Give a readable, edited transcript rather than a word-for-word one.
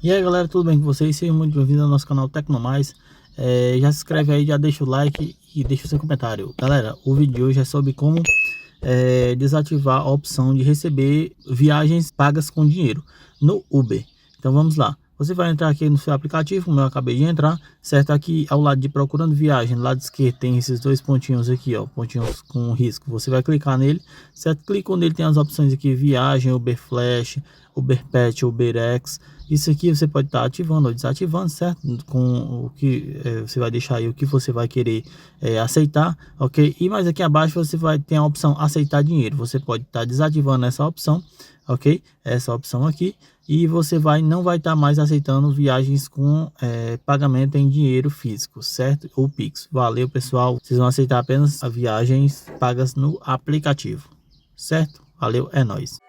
E aí galera, tudo bem com vocês? Sejam muito bem-vindos ao nosso canal TechnoMais. Já se inscreve aí, já deixa o like e deixa o seu comentário. Galera, o vídeo de hoje é sobre como desativar a opção de receber viagens pagas com dinheiro no Uber. Então vamos lá. Você vai entrar aqui no seu aplicativo, como eu acabei de entrar, certo? Aqui ao lado de procurando viagem, lado esquerdo tem esses dois pontinhos aqui, ó, pontinhos com risco. Você vai clicar nele, certo? Clicou nele, tem as opções aqui, viagem, Uber Flash, Uber Pet, Uber X. Isso aqui você pode estar ativando ou desativando, certo? Com o que você vai deixar aí o que você vai querer aceitar, ok? E mais aqui abaixo você vai ter a opção aceitar dinheiro. Você pode estar desativando essa opção, ok? Essa opção aqui. E você não vai estar mais aceitando viagens com pagamento em dinheiro físico, certo? Ou Pix. Valeu, pessoal. Vocês vão aceitar apenas as viagens pagas no aplicativo, certo? Valeu, é nóis.